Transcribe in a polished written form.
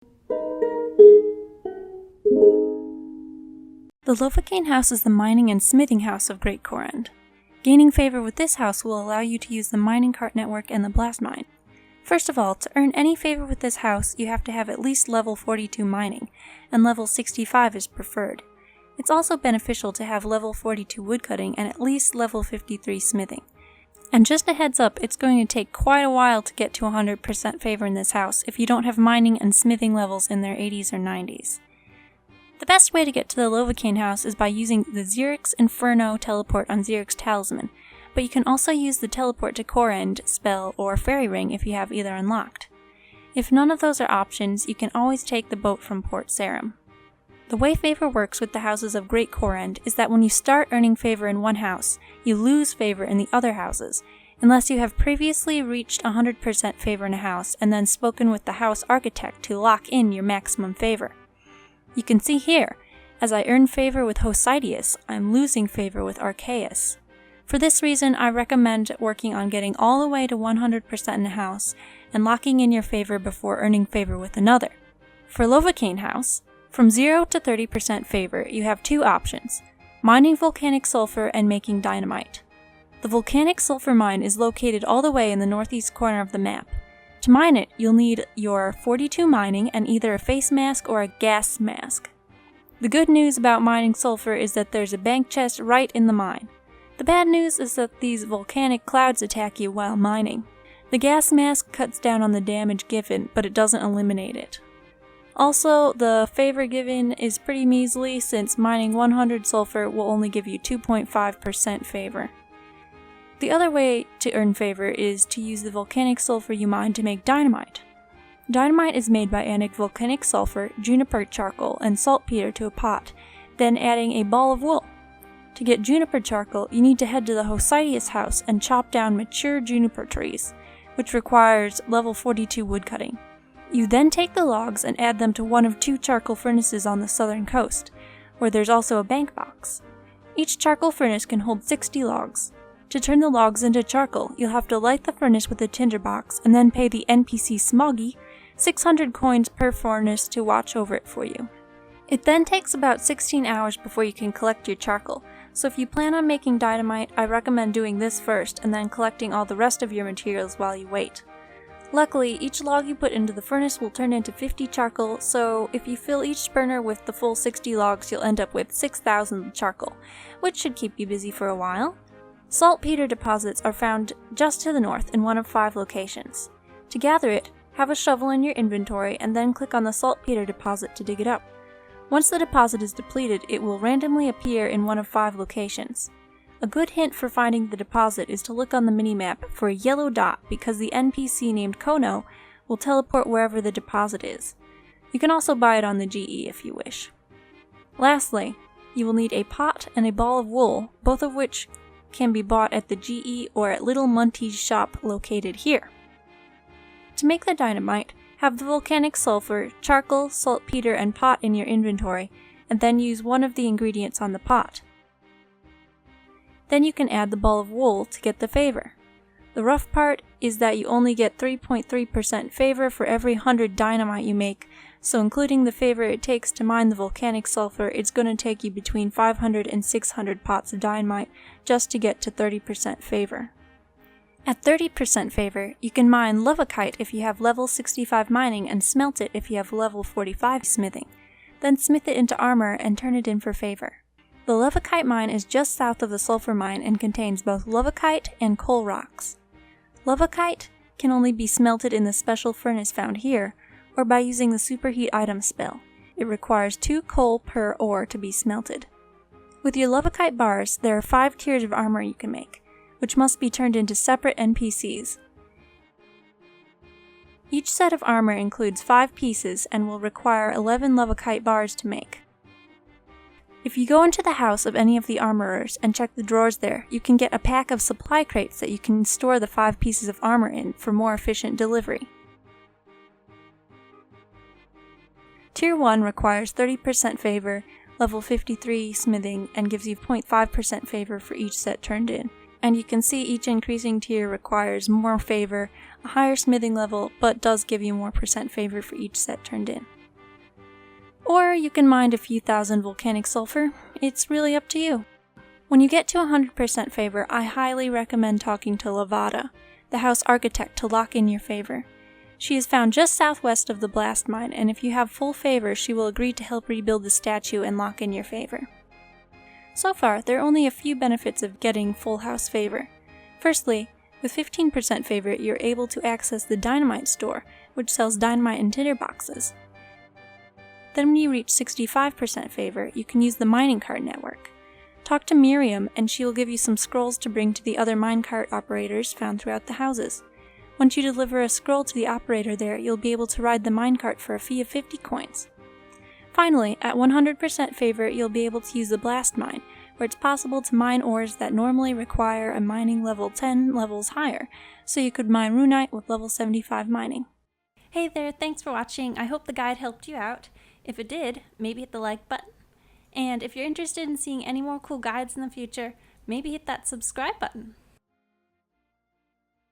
The Lovakengj House is the mining and smithing house of Great Korend. Gaining favor with this house will allow you to use the mining cart network and the blast mine. First of all, to earn any favor with this house, you have to have at least level 42 mining, and level 65 is preferred. It's also beneficial to have level 42 woodcutting and at least level 53 smithing. And just a heads up, it's going to take quite a while to get to 100% favor in this house if you don't have mining and smithing levels in their 80s or 90s. The best way to get to the Lovakengj House is by using the Xerix Inferno teleport on Xerix Talisman, but you can also use the Teleport to Korend spell or Fairy Ring if you have either unlocked. If none of those are options, you can always take the boat from Port Sarim. The way favor works with the houses of Great Korend is that when you start earning favor in one house, you lose favor in the other houses, unless you have previously reached 100% favor in a house and then spoken with the house architect to lock in your maximum favor. You can see here, as I earn favor with Hosidius, I'm losing favor with Archaeus. For this reason, I recommend working on getting all the way to 100% in a house and locking in your favor before earning favor with another. For Lovakengj House, from 0 to 30% favor, you have two options: mining volcanic sulphur and making dynamite. The volcanic sulphur mine is located all the way in the northeast corner of the map. To mine it, you'll need your 42 mining and either a face mask or a gas mask. The good news about mining sulphur is that there's a bank chest right in the mine. The bad news is that these volcanic clouds attack you while mining. The gas mask cuts down on the damage given, but it doesn't eliminate it. Also, the favor given is pretty measly since mining 100 sulphur will only give you 2.5% favor. The other way to earn favor is to use the volcanic sulphur you mine to make dynamite. Dynamite is made by adding volcanic sulphur, juniper charcoal, and saltpetre to a pot, then adding a ball of wool. To get juniper charcoal, you need to head to the Hosidius house and chop down mature juniper trees, which requires level 42 woodcutting. You then take the logs and add them to one of two charcoal furnaces on the southern coast, where there's also a bank box. Each charcoal furnace can hold 60 logs. To turn the logs into charcoal, you'll have to light the furnace with a tinderbox and then pay the NPC Smoggy 600 coins per furnace to watch over it for you. It then takes about 16 hours before you can collect your charcoal, so if you plan on making dynamite, I recommend doing this first and then collecting all the rest of your materials while you wait. Luckily, each log you put into the furnace will turn into 50 charcoal, so if you fill each burner with the full 60 logs, you'll end up with 6,000 charcoal, which should keep you busy for a while. Saltpetre deposits are found just to the north in one of 5 locations. To gather it, have a shovel in your inventory and then click on the saltpetre deposit to dig it up. Once the deposit is depleted, it will randomly appear in one of 5 locations. A good hint for finding the deposit is to look on the minimap for a yellow dot because the NPC named Kono will teleport wherever the deposit is. You can also buy it on the GE if you wish. Lastly, you will need a pot and a ball of wool, both of which can be bought at the GE or at Little Munty's shop located here. To make the dynamite, have the volcanic sulphur, charcoal, saltpetre, and pot in your inventory, and then use one of the ingredients on the pot. Then you can add the ball of wool to get the favor. The rough part is that you only get 3.3% favor for every 100 dynamite you make, so including the favor it takes to mine the volcanic sulphur, it's going to take you between 500 and 600 pots of dynamite just to get to 30% favor. At 30% favor, you can mine lovakite if you have level 65 mining and smelt it if you have level 45 smithing. Then smith it into armor and turn it in for favor. The lovakite mine is just south of the sulphur mine and contains both lovakite and coal rocks. Lovakite can only be smelted in the special furnace found here, or by using the superheat item spell. It requires 2 coal per ore to be smelted. With your lovakite bars, there are 5 tiers of armor you can make, which must be turned into separate NPCs. Each set of armor includes 5 pieces and will require 11 lovakite bars to make. If you go into the house of any of the armorers and check the drawers there, you can get a pack of supply crates that you can store the 5 pieces of armor in for more efficient delivery. Tier 1 requires 30% favor, level 53 smithing, and gives you 0.5% favor for each set turned in. and you can see each increasing tier requires more favor, a higher smithing level, but does give you more % favor for each set turned in. Or you can mine a few thousand volcanic sulphur, it's really up to you. When you get to 100% favor, I highly recommend talking to Lovada, the house architect, to lock in your favor. She is found just southwest of the blast mine, and if you have full favor, she will agree to help rebuild the statue and lock in your favor. So far, there are only a few benefits of getting full house favor. Firstly, with 15% favor, you're able to access the Dynamite store, which sells dynamite and tinder boxes. Then when you reach 65% favor, you can use the mining cart network. Talk to Miriam, and she will give you some scrolls to bring to the other minecart operators found throughout the houses. Once you deliver a scroll to the operator there, you'll be able to ride the minecart for a fee of 50 coins. Finally, at 100% favor, you'll be able to use the blast mine, where it's possible to mine ores that normally require a mining level 10 levels higher, so you could mine runite with level 75 mining. Hey there, thanks for watching. I hope the guide helped you out. If it did, maybe hit the like button. And if you're interested in seeing any more cool guides in the future, maybe hit that subscribe button.